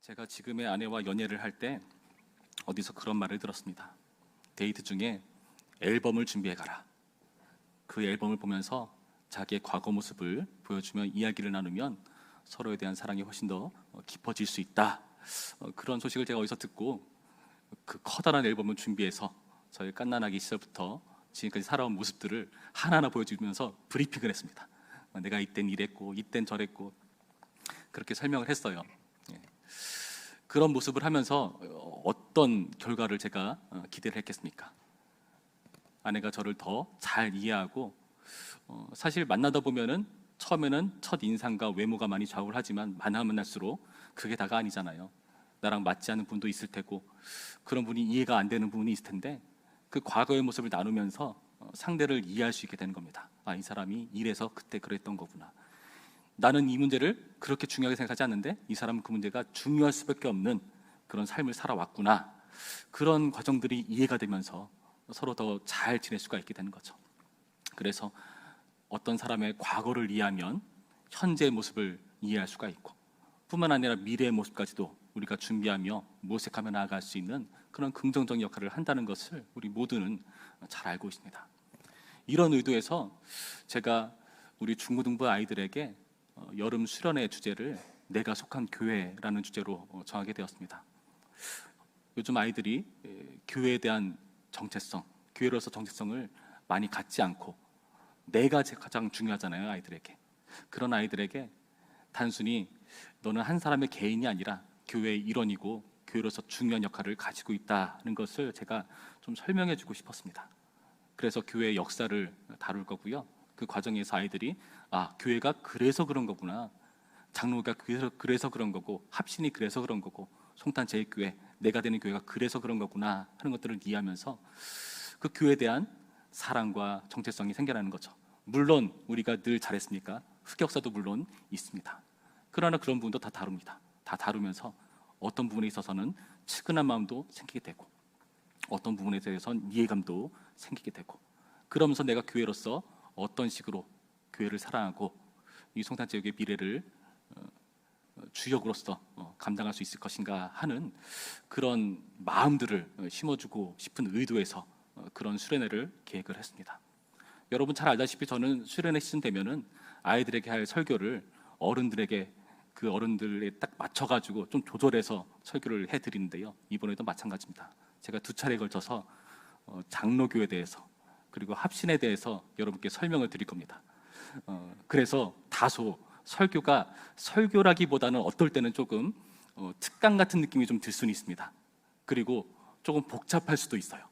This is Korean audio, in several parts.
제가 지금의 아내와 연애를 할 때 어디서 그런 말을 들었습니다. 데이트 중에 앨범을 준비해 가라. 그 앨범을 보면서 자기의 과거 모습을 보여주며 이야기를 나누면 서로에 대한 사랑이 훨씬 더 깊어질 수 있다. 그런 소식을 제가 어디서 듣고 그 커다란 앨범을 준비해서 저희 갓난아기 시절부터 지금까지 살아온 모습들을 하나하나 보여주면서 브리핑을 했습니다. 내가 이땐 이랬고 이땐 저랬고 그렇게 설명을 했어요. 그런 모습을 하면서 어떤 결과를 제가 기대를 했겠습니까? 아내가 저를 더 잘 이해하고 사실 만나다 보면은 처음에는 첫 인상과 외모가 많이 좌우를 하지만 만날수록 그게 다가 아니잖아요. 나랑 맞지 않는 분도 있을 테고 그런 분이 이해가 안 되는 부분이 있을 텐데 그 과거의 모습을 나누면서 상대를 이해할 수 있게 되는 겁니다. 아, 이 사람이 이래서 그때 그랬던 거구나. 나는 이 문제를 그렇게 중요하게 생각하지 않는데 이 사람은 그 문제가 중요할 수밖에 없는 그런 삶을 살아왔구나. 그런 과정들이 이해가 되면서 서로 더 잘 지낼 수가 있게 되는 거죠. 그래서 어떤 사람의 과거를 이해하면 현재의 모습을 이해할 수가 있고 뿐만 아니라 미래의 모습까지도 우리가 준비하며 모색하며 나아갈 수 있는 그런 긍정적인 역할을 한다는 것을 우리 모두는 잘 알고 있습니다. 이런 의도에서 제가 우리 중고등부 아이들에게 여름 수련회 주제를 내가 속한 교회라는 주제로 정하게 되었습니다. 요즘 아이들이 교회에 대한 정체성, 교회로서 정체성을 많이 갖지 않고 내가 가장 중요하잖아요, 아이들에게. 그런 아이들에게 단순히 너는 한 사람의 개인이 아니라 교회의 일원이고 교회로서 중요한 역할을 가지고 있다는 것을 제가 좀 설명해 주고 싶었습니다. 그래서 교회의 역사를 다룰 거고요. 그 과정에서 아이들이 교회가 그래서 그런 거구나, 장로가 그래서 그런 거고, 합신이 그래서 그런 거고, 송탄 제1교회, 내가 되는 교회가 그래서 그런 거구나 하는 것들을 이해하면서 그 교회에 대한 사랑과 정체성이 생겨나는 거죠. 물론 우리가 늘 잘했습니까? 흑역사도 물론 있습니다. 그러나 그런 부분도 다 다룹니다. 다 다루면서 어떤 부분에 있어서는 측은한 마음도 생기게 되고 어떤 부분에 대해서는 이해감도 생기게 되고 그러면서 내가 교회로서 어떤 식으로 교회를 사랑하고 이 송탄제육의 미래를 주역으로서 감당할 수 있을 것인가 하는 그런 마음들을 심어주고 싶은 의도에서 그런 수련회를 계획을 했습니다. 여러분 잘 알다시피 저는 수련회 시즌 되면은 아이들에게 할 설교를 어른들에게 그 어른들에 딱 맞춰가지고 좀 조절해서 설교를 해드리는데요. 이번에도 마찬가지입니다. 제가 2차례에 걸쳐서 장로교에 대해서 그리고 합신에 대해서 여러분께 설명을 드릴 겁니다. 그래서 다소 설교가 설교라기보다는 어떨 때는 조금 특강 같은 느낌이 좀 들 수는 있습니다. 그리고 조금 복잡할 수도 있어요.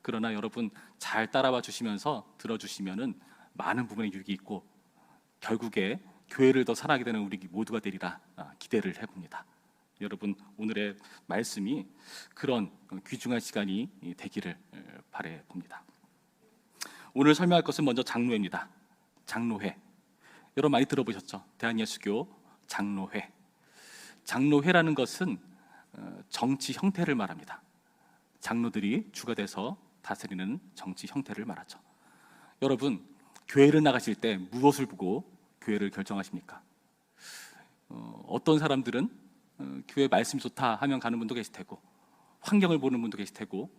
그러나 여러분 잘 따라와 주시면서 들어주시면은 많은 부분에 유익이 있고 결국에 교회를 더 사랑하게 되는 우리 모두가 되리라 기대를 해봅니다. 여러분 오늘의 말씀이 그런 귀중한 시간이 되기를 바래 봅니다. 오늘 설명할 것은 먼저 장로회입니다. 장로회. 여러분 많이 들어보셨죠? 대한예수교 장로회. 장로회라는 것은 정치 형태를 말합니다. 장로들이 주가 돼서 다스리는 정치 형태를 말하죠. 여러분 교회를 나가실 때 무엇을 보고 교회를 결정하십니까? 어떤 사람들은 교회 말씀이 좋다 하면 가는 분도 계실 테고 환경을 보는 분도 계실 테고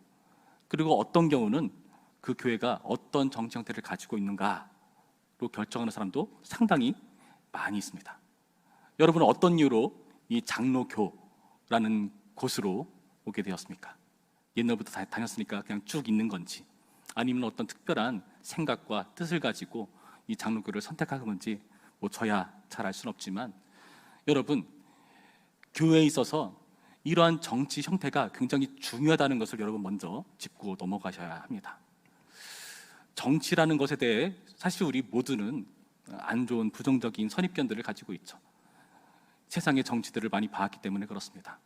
그리고 어떤 경우는 그 교회가 어떤 정치 형태를 가지고 있는가로 결정하는 사람도 상당히 많이 있습니다. 여러분은 어떤 이유로 이 장로교라는 곳으로 오게 되었습니까? 옛날부터 다녔으니까 그냥 쭉 있는 건지 아니면 어떤 특별한 생각과 뜻을 가지고 이 장로교를 선택한 건지 저야 잘 알 수는 없지만 여러분 교회에 있어서 이러한 정치 형태가 굉장히 중요하다는 것을 여러분 먼저 짚고 넘어가셔야 합니다. 정치라는 것에 대해 사실 우리 모두는 안 좋은 부정적인 선입견들을 가지고 있죠. 세상의 정치들을 많이 봐왔기 때문에 그렇습니다.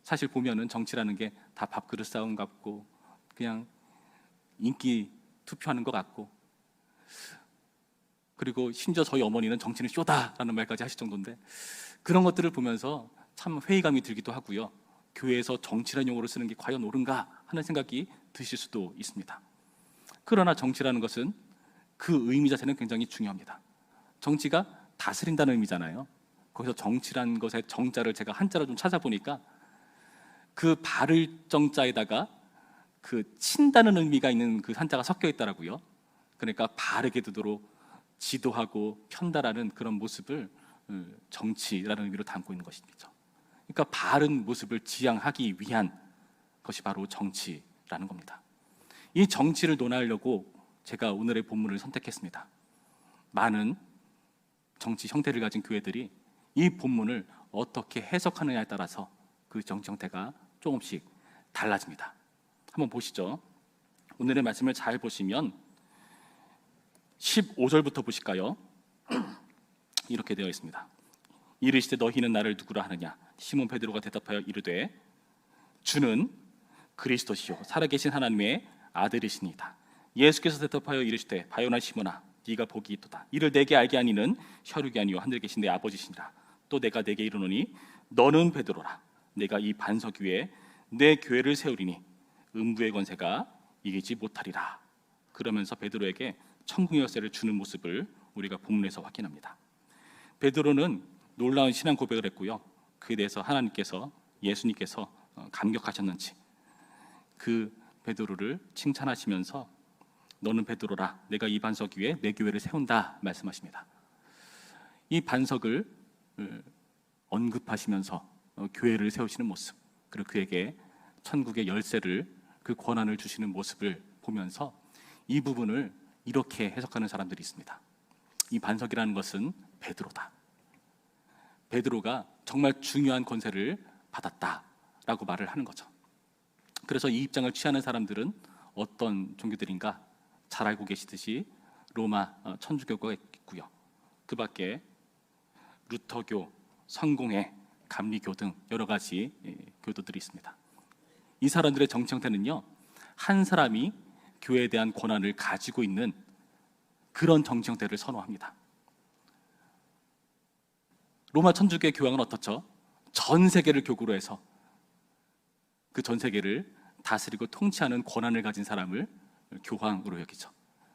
사실 보면은 정치라는 게 다 밥그릇 싸움 같고 그냥 인기 투표하는 것 같고 그리고 심지어 저희 어머니는 정치는 쇼다라는 말까지 하실 정도인데 그런 것들을 보면서 참 회의감이 들기도 하고요. 교회에서 정치라는 용어를 쓰는 게 과연 옳은가 하는 생각이 드실 수도 있습니다. 그러나 정치라는 것은 그 의미 자체는 굉장히 중요합니다. 정치가 다스린다는 의미잖아요. 거기서 정치라는 것의 정자를 제가 한자로 좀 찾아보니까 그 바를 정자에다가 그 친다는 의미가 있는 그 한자가 섞여 있더라고요. 그러니까 바르게 되도록 지도하고 편달하는 그런 모습을 정치라는 의미로 담고 있는 것입니다. 그러니까 바른 모습을 지향하기 위한 것이 바로 정치라는 겁니다. 이 정치를 논하려고 제가 오늘의 본문을 선택했습니다. 많은 정치 형태를 가진 교회들이 이 본문을 어떻게 해석하느냐에 따라서 그 정치 형태가 조금씩 달라집니다. 한번 보시죠. 오늘의 말씀을 잘 보시면 15절부터 보실까요? 이렇게 되어 있습니다. 이르시되 너희는 나를 누구라 하느냐? 시몬 베드로가 대답하여 이르되 주는 그리스도시요 살아계신 하나님의 아들이시니이다. 예수께서 대답하여 이르시되 바요나 시몬아 네가 복이 있도다. 이를 내게 알게 하니는 혈육이 아니요 하늘에 계신 내 아버지시니라. 또 내가 내게 이르노니 너는 베드로라. 내가 이 반석 위에 내 교회를 세우리니 음부의 권세가 이기지 못하리라. 그러면서 베드로에게 천국의 열쇠를 주는 모습을 우리가 본문에서 확인합니다. 베드로는 놀라운 신앙 고백을 했고요. 그에 대해서 하나님께서 예수님께서 감격하셨는지 그 베드로를 칭찬하시면서 너는 베드로라 내가 이 반석 위에 내 교회를 세운다 말씀하십니다. 이 반석을 언급하시면서 교회를 세우시는 모습, 그리고 그에게 천국의 열쇠를 그 권한을 주시는 모습을 보면서 이 부분을 이렇게 해석하는 사람들이 있습니다. 이 반석이라는 것은 베드로다. 베드로가 정말 중요한 권세를 받았다라고 말을 하는 거죠. 그래서 이 입장을 취하는 사람들은 어떤 종교들인가 잘 알고 계시듯이 로마 천주교가 있고요. 그 밖에 루터교, 성공회, 감리교 등 여러 가지 교도들이 있습니다. 이 사람들의 정치 형태는요, 한 사람이 교회에 대한 권한을 가지고 있는 그런 정치 형태를 선호합니다. 로마 천주교의 교황은 어떻죠? 전 세계를 교구로 해서 그 전 세계를 다스리고 통치하는 권한을 가진 사람을 교황으로 여기죠.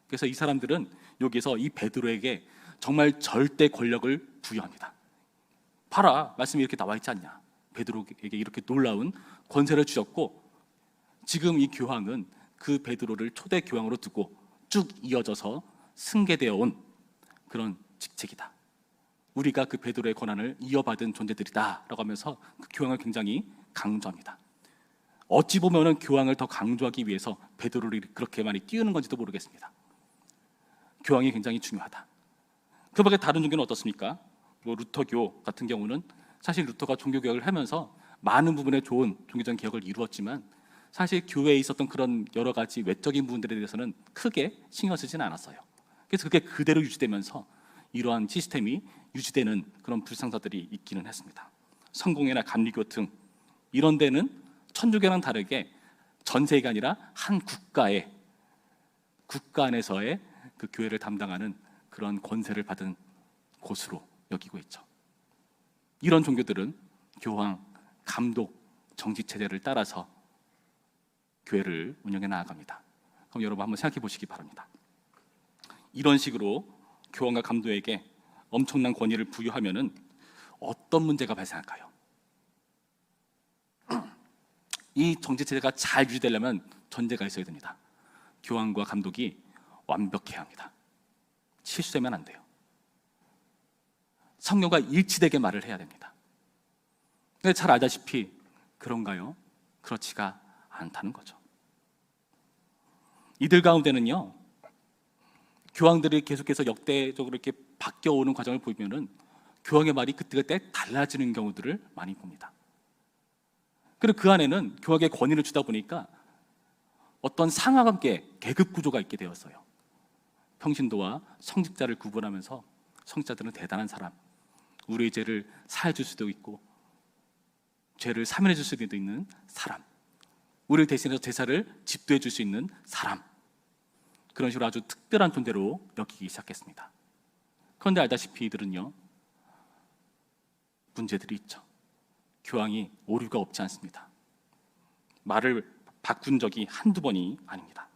그래서 이 사람들은 여기서 이 베드로에게 정말 절대 권력을 부여합니다. 봐라, 말씀이 이렇게 나와 있지 않냐. 베드로에게 이렇게 놀라운 권세를 주셨고 지금 이 교황은 그 베드로를 초대 교황으로 두고 쭉 이어져서 승계되어 온 그런 직책이다. 우리가 그 베드로의 권한을 이어받은 존재들이다 라고 하면서 그 교황을 굉장히 강조합니다. 어찌 보면 교황을 더 강조하기 위해서 베드로를 그렇게 많이 띄우는 건지도 모르겠습니다. 교황이 굉장히 중요하다. 그 밖에 다른 종교는 어떻습니까? 루터교 같은 경우는 사실 루터가 종교개혁을 하면서 많은 부분에 좋은 종교적인 개혁을 이루었지만 사실 교회에 있었던 그런 여러 가지 외적인 부분들에 대해서는 크게 신경 쓰지는 않았어요. 그래서 그게 그대로 유지되면서 이러한 시스템이 유지되는 그런 불상사들이 있기는 했습니다. 성공회나 감리교 등 이런 데는 천주교랑 다르게 전 세계가 아니라 한 국가 안에서의 그 교회를 담당하는 그런 권세를 받은 곳으로 여기고 있죠. 이런 종교들은 교황, 감독, 정치 체제를 따라서 교회를 운영해 나아갑니다. 그럼 여러분 한번 생각해 보시기 바랍니다. 이런 식으로 교황과 감독에게 엄청난 권위를 부여하면은 어떤 문제가 발생할까요? 이 정치 체제가 잘 유지되려면 전제가 있어야 됩니다. 교황과 감독이 완벽해야 합니다. 실수되면 안 돼요. 성령과 일치되게 말을 해야 됩니다. 근데 잘 알다시피 그런가요? 그렇지가 않다는 거죠. 이들 가운데는요, 교황들이 계속해서 역대적으로 이렇게 바뀌어오는 과정을 보면은 교황의 말이 그때그때 달라지는 경우들을 많이 봅니다. 그리고 그 안에는 교황의 권위를 주다 보니까 어떤 상하관계, 계급 구조가 있게 되었어요. 평신도와 성직자를 구분하면서 성직자들은 대단한 사람, 우리의 죄를 사해 줄 수도 있고 죄를 사면해 줄 수도 있는 사람, 우리를 대신해서 제사를 집도해 줄 수 있는 사람, 그런 식으로 아주 특별한 존재로 여기기 시작했습니다. 그런데 알다시피 이들은요, 문제들이 있죠. 교황이 오류가 없지 않습니다. 말을 바꾼 적이 한두 번이 아닙니다.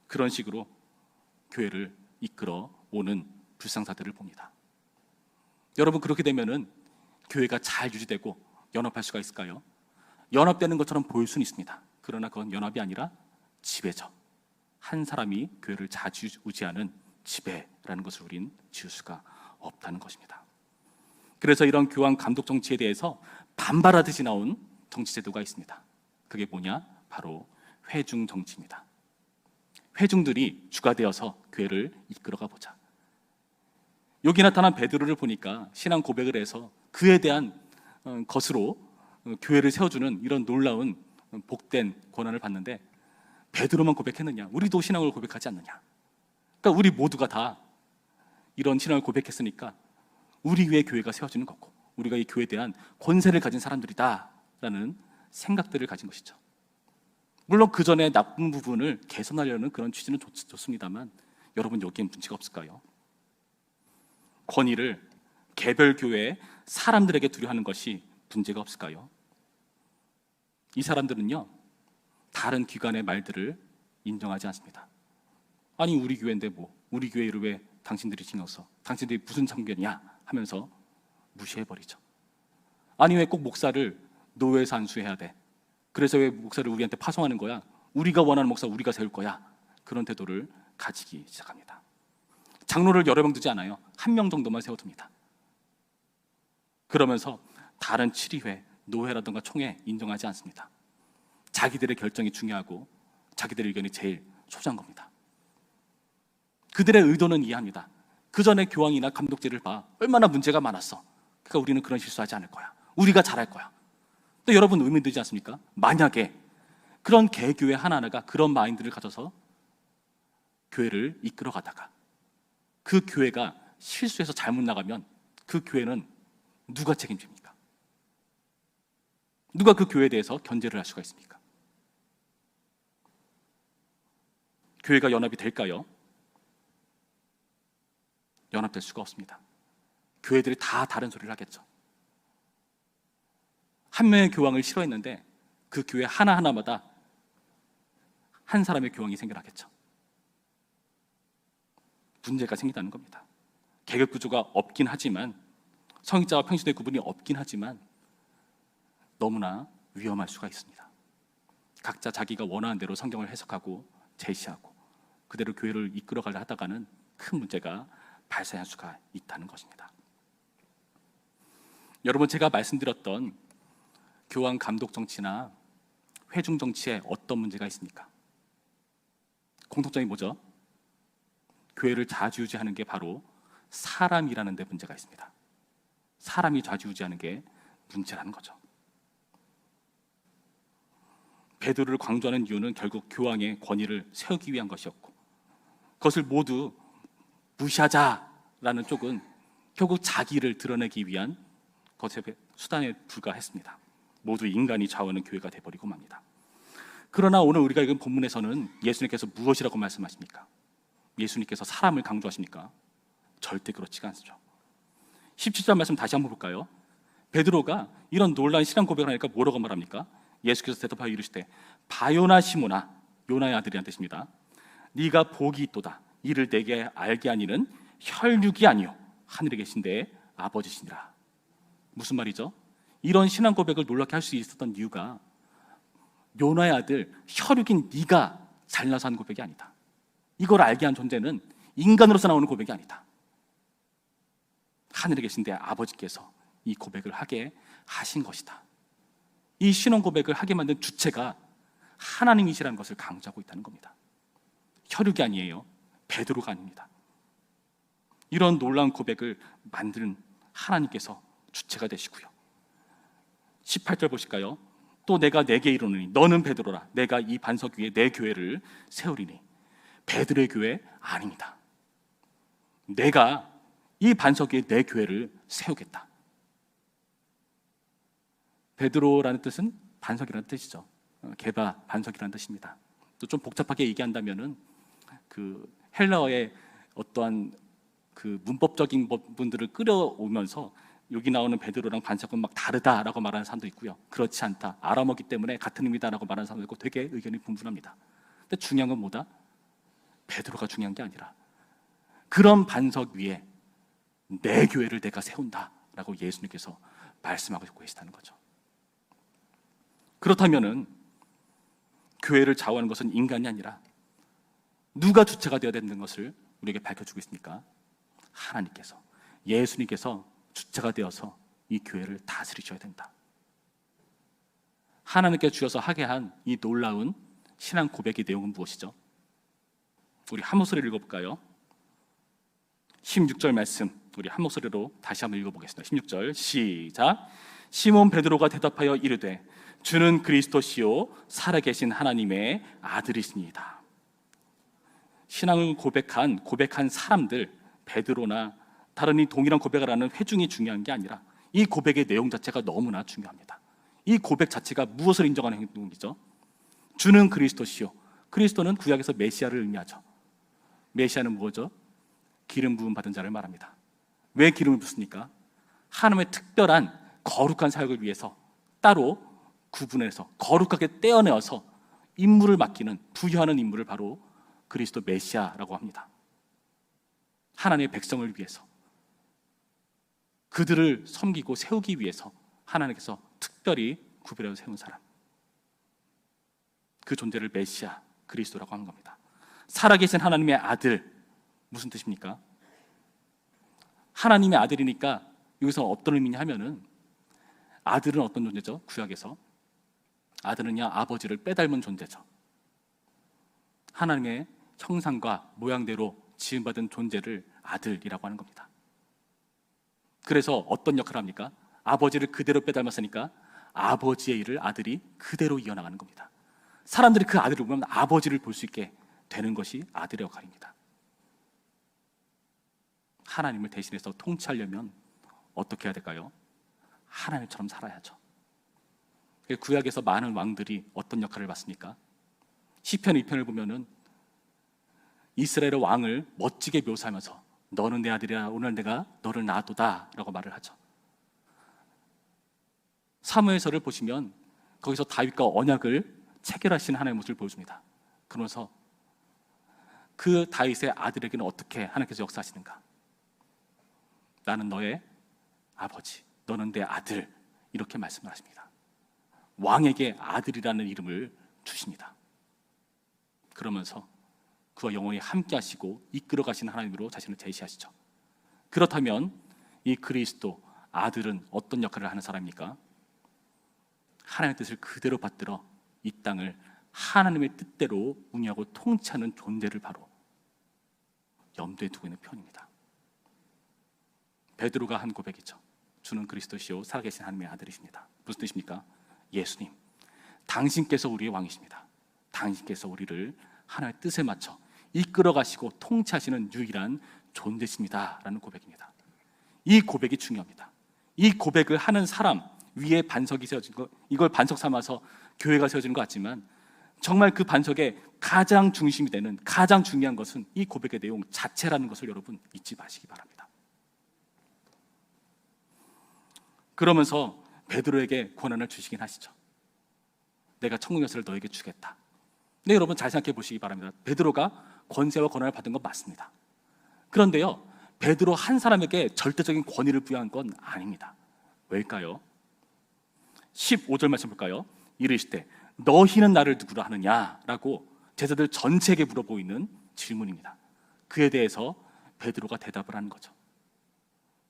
그런 식으로 교회를 이끌어 오는 불상사들을 봅니다. 여러분, 그렇게 되면은 교회가 잘 유지되고 연합할 수가 있을까요? 연합되는 것처럼 보일 수는 있습니다. 그러나 그건 연합이 아니라 지배죠. 한 사람이 교회를 좌지우지하는 지배라는 것을 우린 지울 수가 없다는 것입니다. 그래서 이런 교황 감독 정치에 대해서 반발하듯이 나온 정치 제도가 있습니다. 그게 뭐냐? 바로 회중 정치입니다. 회중들이 주가 되어서 교회를 이끌어가 보자. 여기 나타난 베드로를 보니까 신앙 고백을 해서 그에 대한 것으로 교회를 세워주는 이런 놀라운 복된 권한을 받는데, 베드로만 고백했느냐? 우리도 신앙을 고백하지 않느냐? 그러니까 우리 모두가 다 이런 신앙을 고백했으니까 우리 위에 교회가 세워지는 거고, 우리가 이 교회에 대한 권세를 가진 사람들이다라는 생각들을 가진 것이죠. 물론 그 전에 나쁜 부분을 개선하려는 그런 취지는 좋습니다만, 여러분, 여기엔 문제가 없을까요? 권위를 개별 교회 사람들에게 두려하는 것이 문제가 없을까요? 이 사람들은요, 다른 기관의 말들을 인정하지 않습니다. 아니, 우리 교회인데 뭐, 우리 교회를 왜 당신들이 신경 써? 당신들이 무슨 참견이야? 하면서 무시해버리죠. 아니, 왜 꼭 목사를 노회에서 안수해야 돼? 그래서 왜 목사를 우리한테 파송하는 거야? 우리가 원하는 목사 우리가 세울 거야. 그런 태도를 가지기 시작합니다. 장로를 여러 명 두지 않아요. 한 명 정도만 세워둡니다. 그러면서 다른 치리회, 노회라든가 총회 인정하지 않습니다. 자기들의 결정이 중요하고 자기들의 의견이 제일 소중한 겁니다. 그들의 의도는 이해합니다. 그 전에 교황이나 감독제를 봐. 얼마나 문제가 많았어. 그러니까 우리는 그런 실수하지 않을 거야. 우리가 잘할 거야. 또 여러분, 의미 들지 않습니까? 만약에 그런 개교회 하나하나가 그런 마인드를 가져서 교회를 이끌어 가다가 그 교회가 실수해서 잘못 나가면 그 교회는 누가 책임집니까? 누가 그 교회에 대해서 견제를 할 수가 있습니까? 교회가 연합이 될까요? 연합될 수가 없습니다. 교회들이 다 다른 소리를 하겠죠. 한 명의 교황을 싫어했는데 그 교회 하나하나마다 한 사람의 교황이 생겨나겠죠. 문제가 생긴다는 겁니다. 계급 구조가 없긴 하지만, 성직자와 평신도의 구분이 없긴 하지만 너무나 위험할 수가 있습니다. 각자 자기가 원하는 대로 성경을 해석하고 제시하고 그대로 교회를 이끌어가려 하다가는 큰 문제가 발생할 수가 있다는 것입니다. 여러분, 제가 말씀드렸던 교황 감독 정치나 회중 정치에 어떤 문제가 있습니까? 공통점이 뭐죠? 교회를 좌지우지하는 게 바로 사람이라는 데 문제가 있습니다. 사람이 좌지우지하는 게 문제라는 거죠. 베드로를 강조하는 이유는 결국 교황의 권위를 세우기 위한 것이었고, 그것을 모두 무시하자라는 쪽은 결국 자기를 드러내기 위한 것의 수단에 불과했습니다. 모두 인간이 좌우하는 교회가 돼버리고 맙니다. 그러나 오늘 우리가 읽은 본문에서는 예수님께서 무엇이라고 말씀하십니까? 예수님께서 사람을 강조하십니까? 절대 그렇지가 않죠. 17절 말씀 다시 한번 볼까요? 베드로가 이런 놀라운 신앙 고백을 하니까 뭐라고 말합니까? 예수께서 대답하여 이르시되, 바요나 시모나, 요나의 아들이란 뜻입니다. 네가 복이 있도다. 이를 내게 알게 하니는 혈육이 아니요 하늘에 계신데 아버지시니라. 무슨 말이죠? 이런 신앙 고백을 놀랍게 할 수 있었던 이유가 요나의 아들 혈육인 네가 잘나서 하는 고백이 아니다. 이걸 알게 한 존재는 인간으로서 나오는 고백이 아니다. 하늘에 계신데 아버지께서 이 고백을 하게 하신 것이다. 이 신앙 고백을 하게 만든 주체가 하나님이시라는 것을 강조하고 있다는 겁니다. 혈육이 아니에요. 베드로가 아닙니다. 이런 놀라운 고백을 만드는 하나님께서 주체가 되시고요. 18절 보실까요? 또 내가 내게 이르노니 너는 베드로라. 내가 이 반석 위에 내 교회를 세우리니. 베드로의 교회 아닙니다. 내가 이 반석 위에 내 교회를 세우겠다. 베드로라는 뜻은 반석이라는 뜻이죠. 게바, 반석이라는 뜻입니다. 또 좀 복잡하게 얘기한다면은 그 헬라어의 어떠한 그 문법적인 부분들을 끌어오면서 여기 나오는 베드로랑 반석은 막 다르다라고 말하는 사람도 있고요. 그렇지 않다. 아람어기 때문에 같은 의미다라고 말하는 사람도 있고 되게 의견이 분분합니다. 근데 중요한 건 뭐다? 베드로가 중요한 게 아니라 그런 반석 위에 내 교회를 내가 세운다라고 예수님께서 말씀하고 계시다는 거죠. 그렇다면은 교회를 좌우하는 것은 인간이 아니라 누가 주체가 되어야 되는 것을 우리에게 밝혀주고 있습니까? 하나님께서, 예수님께서 주체가 되어서 이 교회를 다스리셔야 된다. 하나님께 주셔서 하게 한 이 놀라운 신앙 고백의 내용은 무엇이죠? 우리 한 목소리로 읽어볼까요? 16절 말씀 우리 한 목소리로 다시 한번 읽어보겠습니다. 16절 시작. 시몬 베드로가 대답하여 이르되 주는 그리스도시요 살아계신 하나님의 아들이시니이다. 신앙을 고백한 사람들, 베드로나 다른 이 동일한 고백을 하는 회중이 중요한 게 아니라 이 고백의 내용 자체가 너무나 중요합니다. 이 고백 자체가 무엇을 인정하는 행동이죠? 주는 그리스도시요. 그리스도는 구약에서 메시아를 의미하죠. 메시아는 뭐죠? 기름 부음 받은 자를 말합니다. 왜 기름을 붓습니까? 하나님의 특별한 거룩한 사역을 위해서 따로 구분해서 거룩하게 떼어내어서 임무를 맡기는, 부여하는 인물을 바로 그리스도 메시아라고 합니다. 하나님의 백성을 위해서, 그들을 섬기고 세우기 위해서 하나님께서 특별히 구별해서 세운 사람, 그 존재를 메시아, 그리스도라고 하는 겁니다. 살아계신 하나님의 아들, 무슨 뜻입니까? 하나님의 아들이니까 여기서 어떤 의미냐 하면은, 아들은 어떤 존재죠? 구약에서 아들은요 아버지를 빼닮은 존재죠. 하나님의 형상과 모양대로 지음받은 존재를 아들이라고 하는 겁니다. 그래서 어떤 역할을 합니까? 아버지를 그대로 빼닮았으니까 아버지의 일을 아들이 그대로 이어나가는 겁니다. 사람들이 그 아들을 보면 아버지를 볼 수 있게 되는 것이 아들의 역할입니다. 하나님을 대신해서 통치하려면 어떻게 해야 될까요? 하나님처럼 살아야죠. 구약에서 많은 왕들이 어떤 역할을 받습니까? 시편 2편을 보면은 이스라엘의 왕을 멋지게 묘사하면서 너는 내 아들이라 오늘 내가 너를 낳았도다 라고 말을 하죠. 사무엘서를 보시면 거기서 다윗과 언약을 체결하신 하나님의 모습을 보여줍니다. 그러면서 그 다윗의 아들에게는 어떻게 하나님께서 역사하시는가? 나는 너의 아버지, 너는 내 아들, 이렇게 말씀을 하십니다. 왕에게 아들이라는 이름을 주십니다. 그러면서 그와 영원히 함께 하시고 이끌어 가시는 하나님으로 자신을 제시하시죠. 그렇다면 이 그리스도 아들은 어떤 역할을 하는 사람입니까? 하나님의 뜻을 그대로 받들어 이 땅을 하나님의 뜻대로 운영하고 통치하는 존재를 바로 염두에 두고 있는 편입니다. 베드로가 한 고백이죠. 주는 그리스도시요 살아계신 하나님의 아들이십니다. 무슨 뜻입니까? 예수님, 당신께서 우리의 왕이십니다. 당신께서 우리를 하나님의 뜻에 맞춰 이끌어 가시고 통치하시는 유일한 존재십니다 라는 고백입니다. 이 고백이 중요합니다. 이 고백을 하는 사람 위에 반석이 세워진 것, 이걸 반석 삼아서 교회가 세워지는 것 같지만 정말 그 반석의 가장 중심이 되는, 가장 중요한 것은 이 고백의 내용 자체라는 것을 여러분 잊지 마시기 바랍니다. 그러면서 베드로에게 권한을 주시긴 하시죠. 내가 천국 열쇠를 너에게 주겠다. 네, 여러분 잘 생각해 보시기 바랍니다. 베드로가 권세와 권한을 받은 건 맞습니다. 그런데요, 베드로 한 사람에게 절대적인 권위를 부여한 건 아닙니다. 왜일까요? 15절 말씀 볼까요? 이르시되 너희는 나를 누구라 하느냐? 라고 제자들 전체에게 물어보고 있는 질문입니다. 그에 대해서 베드로가 대답을 하는 거죠.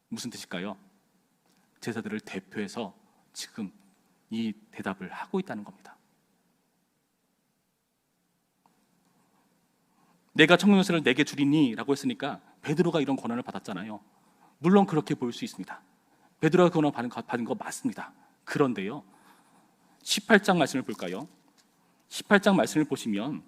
무슨 뜻일까요? 제자들을 대표해서 지금 이 대답을 하고 있다는 겁니다. 내가 천국 열쇠를 내게 주리니 라고 했으니까 베드로가 이런 권한을 받았잖아요. 물론 그렇게 보일 수 있습니다. 베드로가 권한을 받은 거 맞습니다. 그런데요, 18장 말씀을 볼까요? 18장 말씀을 보시면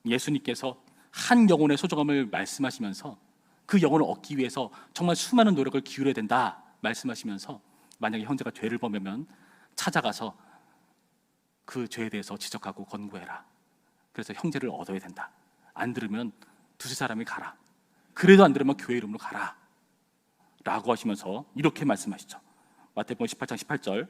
예수님께서 한 영혼의 소중함을 말씀하시면서 그 영혼을 얻기 위해서 정말 수많은 노력을 기울여야 된다 말씀하시면서, 만약에 형제가 죄를 범하면 찾아가서 그 죄에 대해서 지적하고 권고해라. 그래서 형제를 얻어야 된다. 안 들으면 두세 사람이 가라. 그래도 안 들으면 교회 이름으로 가라 라고 하시면서 이렇게 말씀하시죠. 마태복음 18장 18절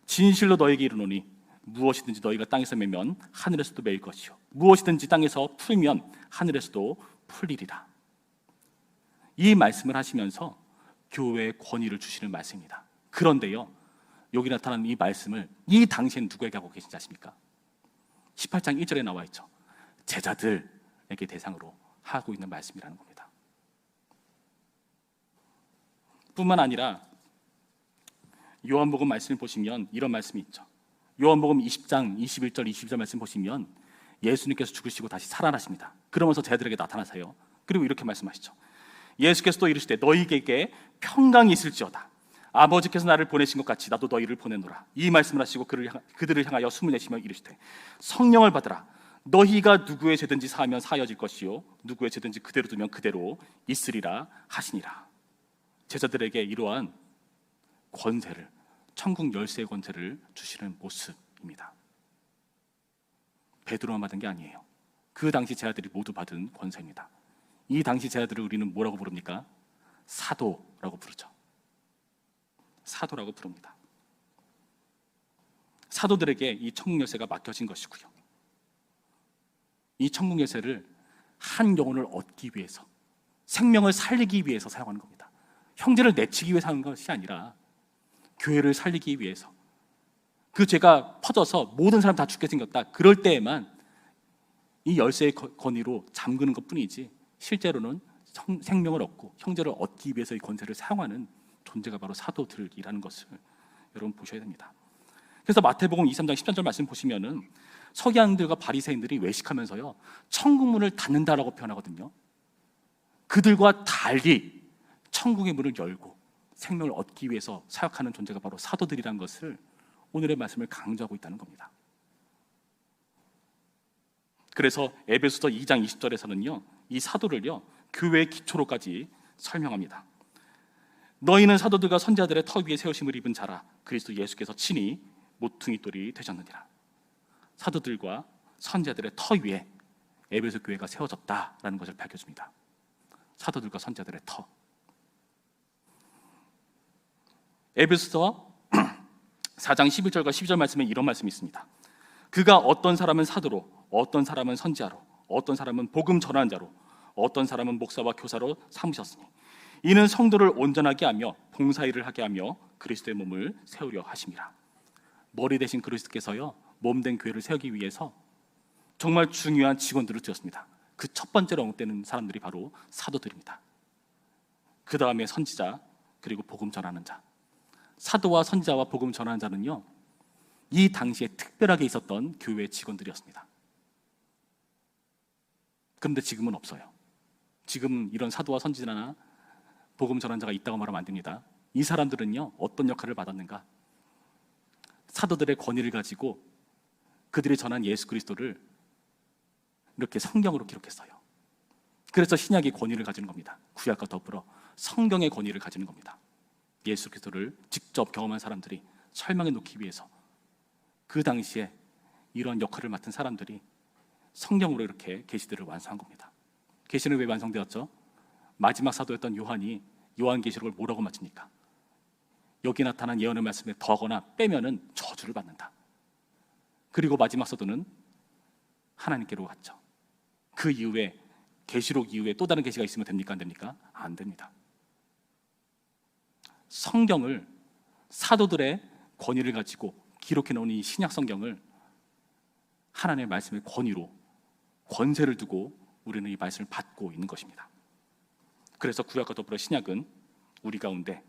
진실로 너에게 이르노니 무엇이든지 너희가 땅에서 매면 하늘에서도 매일 것이요 무엇이든지 땅에서 풀면 하늘에서도 풀리리라. 이 말씀을 하시면서 교회에 권위를 주시는 말씀입니다. 그런데요, 여기 나타나는 이 말씀을 이 당시엔 누구에게 하고 계신지 아십니까? 18장 1절에 나와 있죠. 제자들에게 대상으로 하고 있는 말씀이라는 겁니다. 뿐만 아니라 요한복음 말씀을 보시면 이런 말씀이 있죠. 요한복음 20장 21절 22절 말씀 보시면 예수님께서 죽으시고 다시 살아나십니다. 그러면서 제자들에게 나타나세요. 그리고 이렇게 말씀하시죠. 예수께서 또 이르시되 너희에게 평강이 있을지어다. 아버지께서 나를 보내신 것 같이 나도 너희를 보내노라. 이 말씀을 하시고 그들을 향하여 숨을 내쉬며 이르시되 성령을 받으라. 너희가 누구의 죄든지 사하면 사하여질 것이요 누구의 죄든지 그대로 두면 그대로 있으리라 하시니라. 제자들에게 이러한 권세를, 천국 열쇠의 권세를 주시는 모습입니다. 베드로만 받은 게 아니에요. 그 당시 제자들이 모두 받은 권세입니다. 이 당시 제자들을 우리는 뭐라고 부릅니까? 사도라고 부르죠. 사도라고 부릅니다. 사도들에게 이 천국 열쇠가 맡겨진 것이고요. 이 천국 열쇠를 한 영혼을 얻기 위해서, 생명을 살리기 위해서 사용하는 겁니다. 형제를 내치기 위해 사용하는 것이 아니라 교회를 살리기 위해서, 그 죄가 퍼져서 모든 사람 다 죽게 생겼다, 그럴 때에만 이 열쇠의 권위로 잠그는 것뿐이지 실제로는 생명을 얻고 형제를 얻기 위해서 이 권세를 사용하는 존재가 바로 사도들이라는 것을 여러분 보셔야 됩니다. 그래서 마태복음 23장 13절 말씀 보시면은 서기관들과 바리새인들이 외식하면서요 천국문을 닫는다라고 표현하거든요. 그들과 달리 천국의 문을 열고 생명을 얻기 위해서 사역하는 존재가 바로 사도들이라는 것을 오늘의 말씀을 강조하고 있다는 겁니다. 그래서 에베소서 2장 20절에서는요 이 사도를요 교회의 기초로까지 설명합니다. 너희는 사도들과 선지자들의 터 위에 세우심을 입은 자라. 그리스도 예수께서 친히 모퉁이 돌이 되셨느니라. 사도들과 선지자들의 터 위에 에베소 교회가 세워졌다라는 것을 밝혀줍니다. 사도들과 선지자들의 터. 에베소서 4장 11절과 12절 말씀에 이런 말씀이 있습니다. 그가 어떤 사람은 사도로, 어떤 사람은 선지자로, 어떤 사람은 복음 전하는 자로, 어떤 사람은 목사와 교사로 삼으셨으니 이는 성도를 온전하게 하며 봉사일을 하게 하며 그리스도의 몸을 세우려 하심이라. 머리 대신 그리스도께서요 몸된 교회를 세우기 위해서 정말 중요한 직원들을 두었습니다. 그 첫 번째로 언급되는 사람들이 바로 사도들입니다. 그 다음에 선지자, 그리고 복음 전하는 자. 사도와 선지자와 복음 전하는 자는요 이 당시에 특별하게 있었던 교회의 직원들이었습니다. 그런데 지금은 없어요. 지금 이런 사도와 선지자나 복음 전하는 자가 있다고 말하면 안 됩니다. 이 사람들은요 어떤 역할을 받았는가? 사도들의 권위를 가지고 그들이 전한 예수 그리스도를 이렇게 성경으로 기록했어요. 그래서 신약이 권위를 가지는 겁니다. 구약과 더불어 성경의 권위를 가지는 겁니다. 예수 그리스도를 직접 경험한 사람들이 설명해 놓기 위해서 그 당시에 이런 역할을 맡은 사람들이 성경으로 이렇게 계시들을 완성한 겁니다. 계시는 왜 완성되었죠? 마지막 사도였던 요한이 요한계시록을 뭐라고 마칩니까? 여기 나타난 예언의 말씀에 더거나 빼면은 저주를 받는다. 그리고 마지막 사도는 하나님께로 갔죠. 그 이후에 계시록 이후에 또 다른 계시가 있으면 됩니까? 안 됩니까? 안 됩니다. 성경을, 사도들의 권위를 가지고 기록해 놓은 이 신약 성경을 하나님의 말씀의 권위로, 권세를 두고 우리는 이 말씀을 받고 있는 것입니다. 그래서 구약과 더불어 신약은 우리 가운데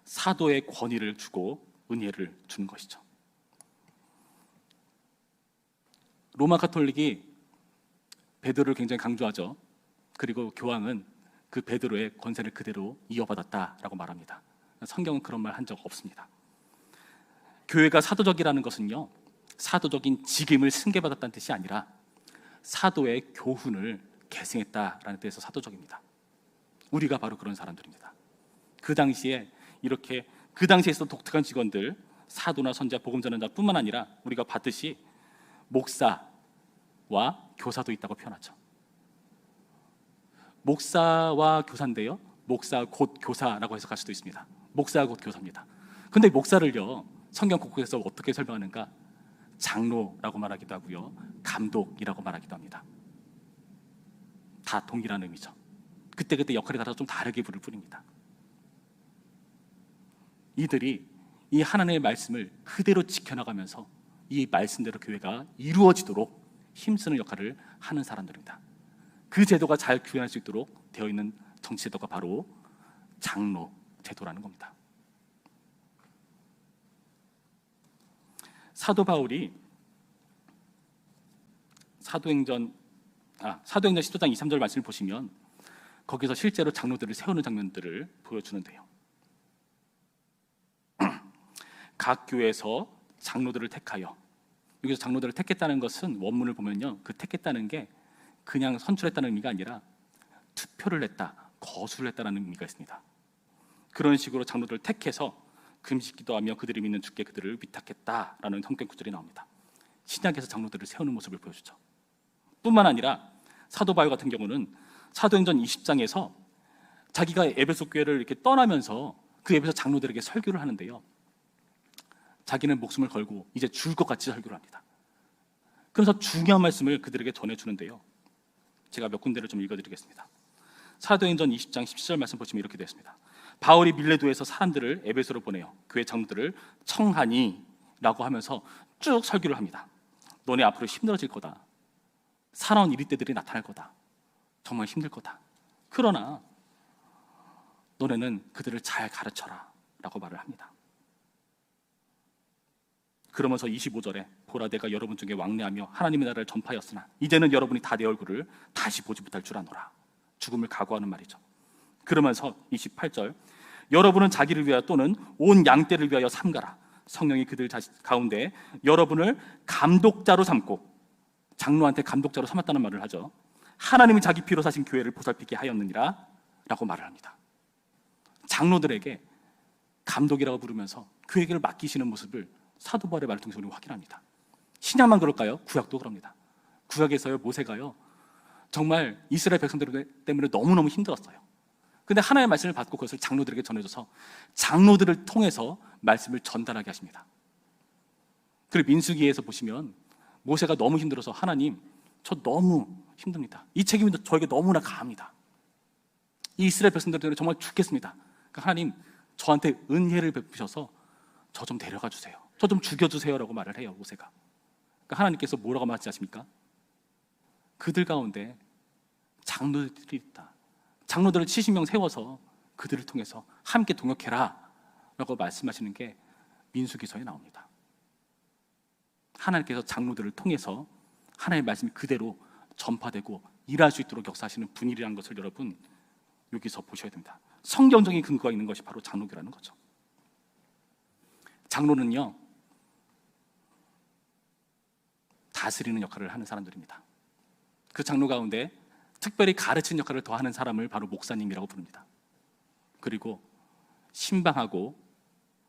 사도의 권위를 주고 은혜를 주는 것이죠. 로마 가톨릭이 베드로를 굉장히 강조하죠. 그리고 교황은 그 베드로의 권세를 그대로 이어받았다라고 말합니다. 성경은 그런 말 한 적 없습니다. 교회가 사도적이라는 것은요 사도적인 직임을 승계받았다는 뜻이 아니라 사도의 교훈을 계승했다라는 뜻에서 사도적입니다. 우리가 바로 그런 사람들입니다. 그 당시에 이렇게 그 당시에 있었던 독특한 직원들, 사도나 선지자, 복음 전하는 자뿐만 아니라 우리가 봤듯이 목사와 교사도 있다고 표현하죠. 목사와 교사인데요 목사 곧 교사라고 해석할 수도 있습니다. 목사 곧 교사입니다. 근데 목사를요 성경 곳곳에서 어떻게 설명하는가? 장로라고 말하기도 하고요 감독이라고 말하기도 합니다. 다 동일한 의미죠. 그때그때 역할에 따라서 좀 다르게 부를 뿐입니다. 이들이 이 하나님의 말씀을 그대로 지켜나가면서 이 말씀대로 교회가 이루어지도록 힘쓰는 역할을 하는 사람들입니다. 그 제도가 잘 구현할 수 있도록 되어 있는 정치 제도가 바로 장로 제도라는 겁니다. 사도 바울이 사도행전 10장 23절 말씀을 보시면 거기서 실제로 장로들을 세우는 장면들을 보여주는데요. 각 교회에서 장로들을 택하여, 여기서 장로들을 택했다는 것은 원문을 보면요, 그 택했다는 게 그냥 선출했다는 의미가 아니라 투표를 했다, 거수를 했다는 의미가 있습니다. 그런 식으로 장로들을 택해서 금식 기도하며 그들이 믿는 주께 그들을 위탁했다라는 성경 구절이 나옵니다. 신약에서 장로들을 세우는 모습을 보여주죠. 뿐만 아니라 사도 바울 같은 경우는 사도행전 20장에서 자기가 에베소 교회를 이렇게 떠나면서 그 에베소 장로들에게 설교를 하는데요, 자기는 목숨을 걸고 이제 죽을 것 같이 설교를 합니다. 그래서 중요한 말씀을 그들에게 전해주는데요, 제가 몇 군데를 좀 읽어드리겠습니다. 사도행전 20장 17절 말씀 보시면 이렇게 되어 있습니다. 바울이 밀레도에서 사람들을 에베소로 보내요 교회 장로들을 청하니 라고 하면서 쭉 설교를 합니다. 너네 앞으로 힘들어질 거다. 사나운 이리때들이 나타날 거다. 정말 힘들 거다. 그러나 너네는 그들을 잘 가르쳐라 라고 말을 합니다. 그러면서 25절에 보라 내가 여러분 중에 왕래하며 하나님의 나라를 전파하였으나 이제는 여러분이 다 내 얼굴을 다시 보지 못할 줄 아노라. 죽음을 각오하는 말이죠. 그러면서 28절 여러분은 자기를 위하여 또는 온 양떼를 위하여 삼가라. 성령이 그들 가운데 여러분을 감독자로 삼고, 장로한테 감독자로 삼았다는 말을 하죠. 하나님이 자기 피로 사신 교회를 보살피게 하였느니라 라고 말을 합니다. 장로들에게 감독이라고 부르면서 교회를 맡기시는 모습을 사도 바울의 말을 통해서 우리가 확인합니다. 신약만 그럴까요? 구약도 그럽니다. 구약에서요, 모세가요 정말 이스라엘 백성들 때문에 너무너무 힘들었어요. 근데 하나님의 말씀을 받고 그것을 장로들에게 전해줘서 장로들을 통해서 말씀을 전달하게 하십니다. 그리고 민수기에서 보시면 모세가 너무 힘들어서 하나님, 저 너무 힘듭니다. 이 책임이 저에게 너무나 가합니다. 이 이스라엘 백성들 때문에 정말 죽겠습니다. 그러니까 하나님, 저한테 은혜를 베푸셔서 저 좀 데려가 주세요. 저 좀 죽여주세요 라고 말을 해요, 모세가. 그러니까 하나님께서 뭐라고 말씀하십니까? 그들 가운데 장로들이 있다. 장로들을 70명 세워서 그들을 통해서 함께 동역해라 라고 말씀하시는 게 민수기서에 나옵니다. 하나님께서 장로들을 통해서 하나님의 말씀이 그대로 전파되고 일할 수 있도록 역사하시는 분이라는 것을 여러분 여기서 보셔야 됩니다. 성경적인 근거가 있는 것이 바로 장로교라는 거죠. 장로는요, 다스리는 역할을 하는 사람들입니다. 그 장로 가운데 특별히 가르치는 역할을 더하는 사람을 바로 목사님이라고 부릅니다. 그리고 신방하고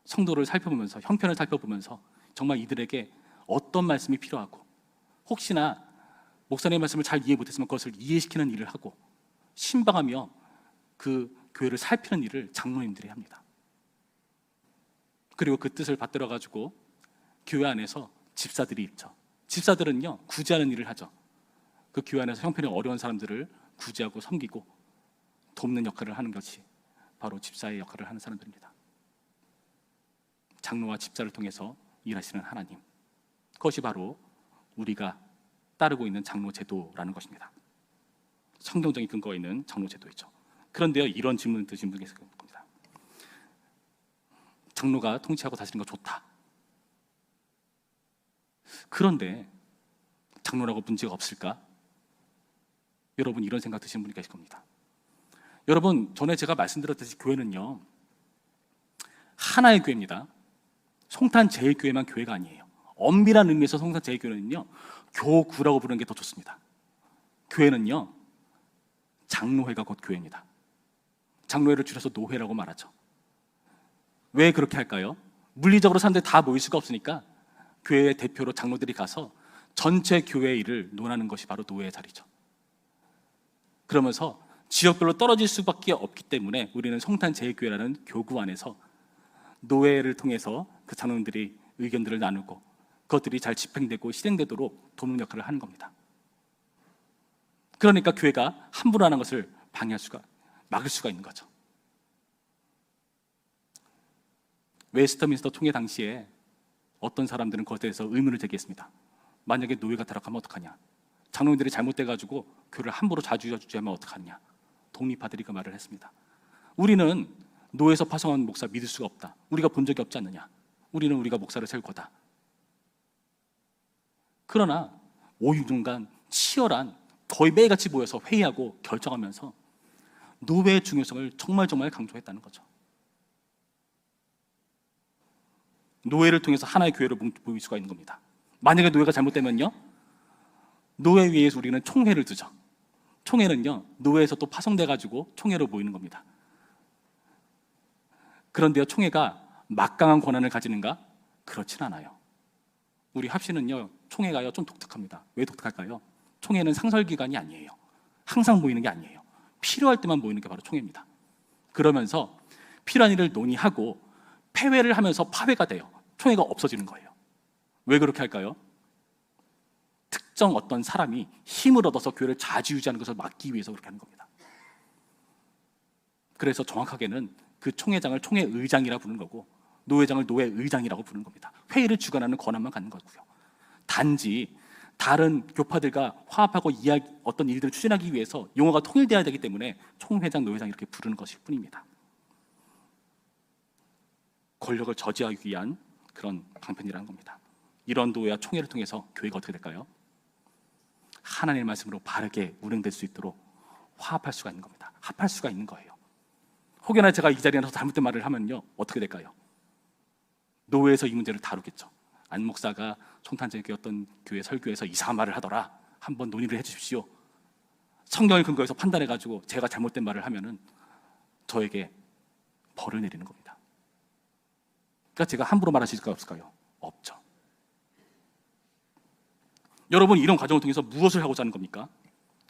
성도를 살펴보면서, 형편을 살펴보면서 정말 이들에게 어떤 말씀이 필요하고, 혹시나 목사님의 말씀을 잘 이해 못했으면 그것을 이해시키는 일을 하고, 신방하며 그 교회를 살피는 일을 장로님들이 합니다. 그리고 그 뜻을 받들어 가지고 교회 안에서 집사들이 있죠. 집사들은요, 구제하는 일을 하죠. 그 교회 안에서 형편이 어려운 사람들을 구제하고 섬기고 돕는 역할을 하는 것이 바로 집사의 역할을 하는 사람들입니다. 장로와 집사를 통해서 일하시는 하나님, 그것이 바로 우리가 따르고 있는 장로 제도라는 것입니다. 성경적인 근거가 있는 장로 제도이죠. 그런데요, 이런 질문을 드신 분이 있을 겁니다. 장로가 통치하고 다스리는 거 좋다. 그런데 장로라고 문제가 없을까? 여러분, 이런 생각 드시는 분이 계실 겁니다. 여러분, 전에 제가 말씀드렸듯이 교회는요, 하나의 교회입니다. 송탄제일교회만 교회가 아니에요. 엄밀한 의미에서 송탄제일교회는요, 교구라고 부르는 게 더 좋습니다. 교회는요, 장로회가 곧 교회입니다. 장로회를 줄여서 노회라고 말하죠. 왜 그렇게 할까요? 물리적으로 사람들이 다 모일 수가 없으니까 교회의 대표로 장로들이 가서 전체 교회의 일을 논하는 것이 바로 노회의 자리죠. 그러면서 지역별로 떨어질 수밖에 없기 때문에 우리는 송탄제일교회라는 교구 안에서 노회를 통해서 그 장로님들이 의견들을 나누고 그것들이 잘 집행되고 실행되도록 돕는 역할을 하는 겁니다. 그러니까 교회가 함부로 하는 것을 방해할 수가 막을 수가 있는 거죠. 웨스터민스터 총회 당시에 어떤 사람들은 그것에 대해서 의문을 제기했습니다. 만약에 노예가 타락하면 어떡하냐, 장로님들이 잘못돼가지고 교회를 함부로 좌지우지하면 어떡하냐. 독립파들이 그 말을 했습니다. 우리는 노예에서 파송한 목사 믿을 수가 없다. 우리가 본 적이 없지 않느냐. 우리는 우리가 목사를 세울 거다. 그러나 5~6년간 치열한, 거의 매일같이 모여서 회의하고 결정하면서 노예의 중요성을 정말 강조했다는 거죠. 노예를 통해서 하나의 교회를 모일 수가 있는 겁니다. 만약에 노예가 잘못되면요, 노예 위에서 우리는 총회를 두죠. 총회는요, 노예에서 또 파송돼가지고 총회로 모이는 겁니다. 그런데요, 총회가 막강한 권한을 가지는가? 그렇진 않아요. 우리 합시는요, 총회가요 좀 독특합니다. 왜 독특할까요? 총회는 상설기관이 아니에요. 항상 모이는 게 아니에요. 필요할 때만 모이는 게 바로 총회입니다. 그러면서 필요한 일을 논의하고 패회를 하면서 파회가 돼요. 총회가 없어지는 거예요. 왜 그렇게 할까요? 특정 어떤 사람이 힘을 얻어서 교회를 좌지우지하는 것을 막기 위해서 그렇게 하는 겁니다. 그래서 정확하게는 그 총회장을 총회의장이라 부르는 거고, 노회장을 노회의장이라고 부르는 겁니다. 회의를 주관하는 권한만 갖는 거고요. 단지 다른 교파들과 화합하고 어떤 일들을 추진하기 위해서 용어가 통일되어야 되기 때문에 총회장, 노회장 이렇게 부르는 것일 뿐입니다. 권력을 저지하기 위한 그런 방편이라는 겁니다. 이런 노회와 총회를 통해서 교회가 어떻게 될까요? 하나님의 말씀으로 바르게 운행될 수 있도록 화합할 수가 있는 겁니다. 합할 수가 있는 거예요. 혹여나 제가 이 자리에 나서 잘못된 말을 하면요, 어떻게 될까요? 노회에서 이 문제를 다루겠죠. 안 목사가 총탄전에 어떤 교회 설교에서 이상한 말을 하더라, 한번 논의를 해주십시오. 성경을 근거해서 판단해가지고 제가 잘못된 말을 하면은 저에게 벌을 내리는 겁니다. 그러니까 제가 함부로 말할 수 있을까요, 없을까요? 없죠. 여러분, 이런 과정을 통해서 무엇을 하고자 하는 겁니까?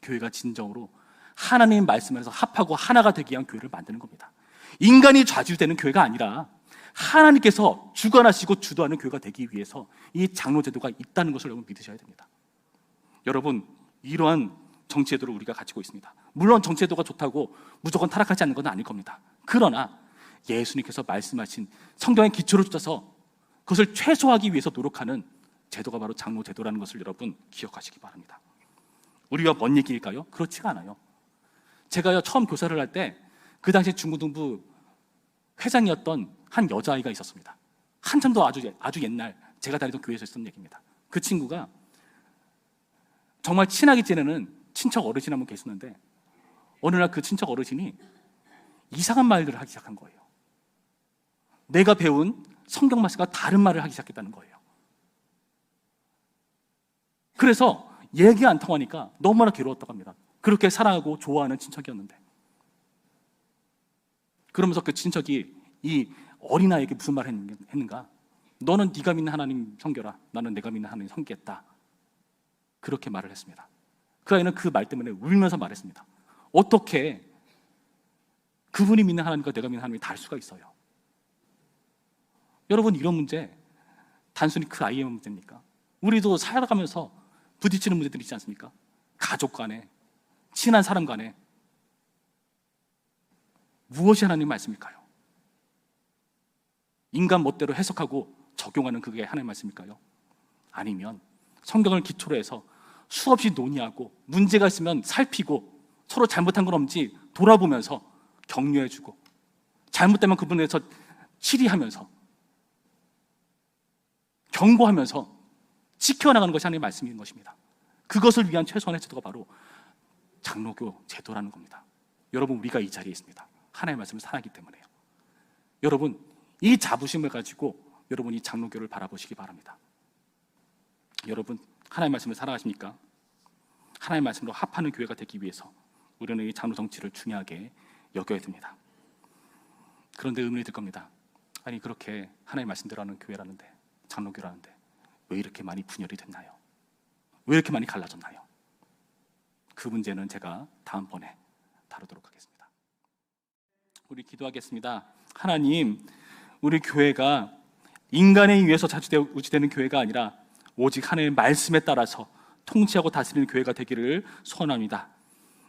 교회가 진정으로 하나님 말씀에서 합하고 하나가 되기 위한 교회를 만드는 겁니다. 인간이 좌지우되는 교회가 아니라 하나님께서 주관하시고 주도하는 교회가 되기 위해서 이 장로제도가 있다는 것을 여러분 믿으셔야 됩니다. 여러분, 이러한 정치제도를 우리가 가지고 있습니다. 물론 정치제도가 좋다고 무조건 타락하지 않는 건 아닐 겁니다. 그러나 예수님께서 말씀하신 성경의 기초를 쫓아서 그것을 최소화하기 위해서 노력하는 제도가 바로 장로제도라는 것을 여러분 기억하시기 바랍니다. 우리가 먼 얘기일까요? 그렇지가 않아요. 제가요, 처음 교사를 할 때 그 당시 중고등부 회장이었던 한 여자아이가 있었습니다. 한참 더 아주 옛날 제가 다니던 교회에서 있었던 얘기입니다. 그 친구가 정말 친하게 지내는 친척 어르신 한 분 계셨는데, 어느 날 그 친척 어르신이 이상한 말들을 하기 시작한 거예요. 내가 배운 성경 말씀과 다른 말을 하기 시작했다는 거예요. 그래서 얘기가 안 통하니까 너무나 괴로웠다고 합니다. 그렇게 사랑하고 좋아하는 친척이었는데. 그러면서 그 친척이 이 어린아이에게 무슨 말을 했는가? 너는 네가 믿는 하나님 섬겨라, 나는 내가 믿는 하나님 섬기겠다. 그렇게 말을 했습니다. 그 아이는 그 말 때문에 울면서 말했습니다. 어떻게 그분이 믿는 하나님과 내가 믿는 하나님이 다를 수가 있어요? 여러분, 이런 문제 단순히 그 아이의 문제입니까? 우리도 살아가면서 부딪히는 문제들이 있지 않습니까? 가족 간에, 친한 사람 간에. 무엇이 하나님 말씀일까요? 인간 멋대로 해석하고 적용하는 그게 하나님 말씀일까요? 아니면 성경을 기초로 해서 수없이 논의하고 문제가 있으면 살피고 서로 잘못한 건 없는지 돌아보면서 격려해주고 잘못되면 그분에 대해서 치리하면서 경고하면서 지켜나가는 것이 하나님의 말씀인 것입니다. 그것을 위한 최소한의 제도가 바로 장로교 제도라는 겁니다. 여러분, 우리가 이 자리에 있습니다. 하나님의 말씀을 살아기 때문에요. 여러분, 이 자부심을 가지고 여러분이 장로교를 바라보시기 바랍니다. 여러분, 하나님의 말씀을 살아가십니까? 하나님의 말씀으로 합하는 교회가 되기 위해서 우리는 이 장로 정치를 중요하게 여겨야 됩니다. 그런데 의문이 들 겁니다. 아니, 그렇게 하나님의 말씀대로 하는 교회라는데, 장로교라는데 왜 이렇게 많이 분열이 됐나요? 왜 이렇게 많이 갈라졌나요? 그 문제는 제가 다음번에 다루도록 하겠습니다. 우리 기도하겠습니다. 하나님, 우리 교회가 인간에 의해서 우지되는 교회가 아니라 오직 하나님의 말씀에 따라서 통치하고 다스리는 교회가 되기를 소원합니다.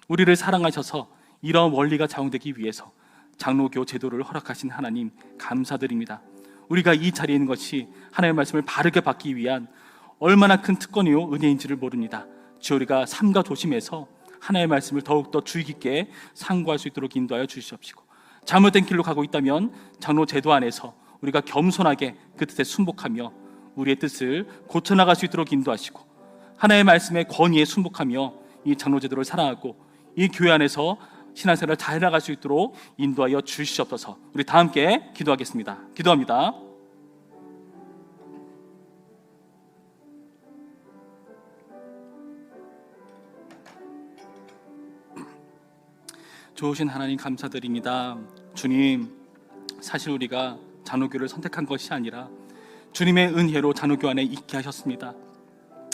우리를 사랑하셔서 이런 원리가 작용되기 위해서 장로교 제도를 허락하신 하나님 감사드립니다. 우리가 이 자리에 있는 것이 하나님의 말씀을 바르게 받기 위한 얼마나 큰 특권이요 은혜인지를 모릅니다. 주여, 우리가 삼가 조심해서 하나님의 말씀을 더욱더 주의 깊게 상고할 수 있도록 인도하여 주시옵시고, 잘못된 길로 가고 있다면 장로 제도 안에서 우리가 겸손하게 그 뜻에 순복하며 우리의 뜻을 고쳐나갈 수 있도록 인도하시고, 하나님의 말씀의 권위에 순복하며 이 장로 제도를 사랑하고 이 교회 안에서 신앙생활을 잘 나갈 수 있도록 인도하여 주시옵소서. 우리 다 함께 기도하겠습니다. 기도합니다. 좋으신 하나님 감사드립니다. 주님, 사실 우리가 장로교를 선택한 것이 아니라 주님의 은혜로 장로교 안에 있게 하셨습니다.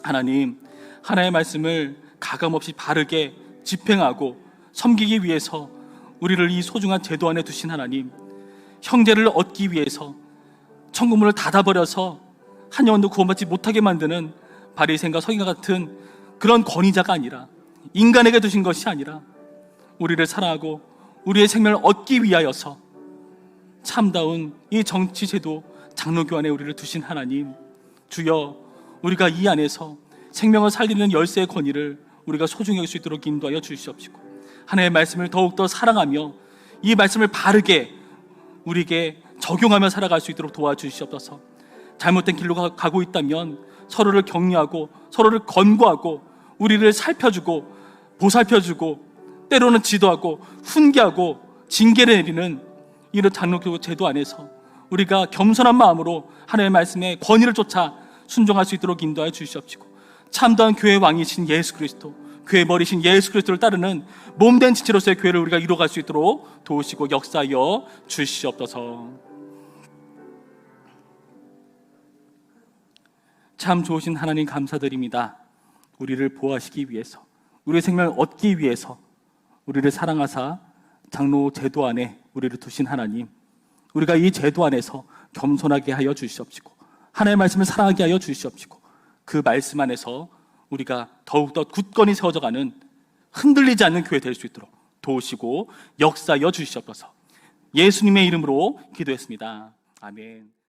하나님, 하나님의 말씀을 가감없이 바르게 집행하고 섬기기 위해서 우리를 이 소중한 제도 안에 두신 하나님, 형제를 얻기 위해서 천국문을 닫아버려서 한 영혼도 구원받지 못하게 만드는 바리새인과 서기관 같은 그런 권위자가 아니라, 인간에게 두신 것이 아니라 우리를 사랑하고 우리의 생명을 얻기 위하여서 참다운 이 정치제도 장로교 안에 우리를 두신 하나님, 주여, 우리가 이 안에서 생명을 살리는 열쇠의 권위를 우리가 소중히 여길 수 있도록 인도하여 주시옵시고, 하나님의 말씀을 더욱더 사랑하며 이 말씀을 바르게 우리에게 적용하며 살아갈 수 있도록 도와주시옵소서. 잘못된 길로 가고 있다면 서로를 격려하고 서로를 권고하고 우리를 살펴주고 보살펴주고 때로는 지도하고 훈계하고 징계를 내리는 이런 장로교 제도 안에서 우리가 겸손한 마음으로 하나님의 말씀에 권위를 쫓아 순종할 수 있도록 인도하여 주시옵시고, 참다운 교회의 왕이신 예수 그리스도, 교회의 머리신 예수 그리스도를 따르는 몸된 지체로서의 교회를 우리가 이루어갈 수 있도록 도우시고 역사하여 주시옵소서. 참 좋으신 하나님 감사드립니다. 우리를 보호하시기 위해서, 우리의 생명을 얻기 위해서 우리를 사랑하사 장로 제도 안에 우리를 두신 하나님, 우리가 이 제도 안에서 겸손하게 하여 주시옵시고 하나님의 말씀을 사랑하게 하여 주시옵시고, 그 말씀 안에서 우리가 더욱더 굳건히 세워져가는 흔들리지 않는 교회 될 수 있도록 도우시고 역사하여 주시옵소서. 예수님의 이름으로 기도했습니다. 아멘.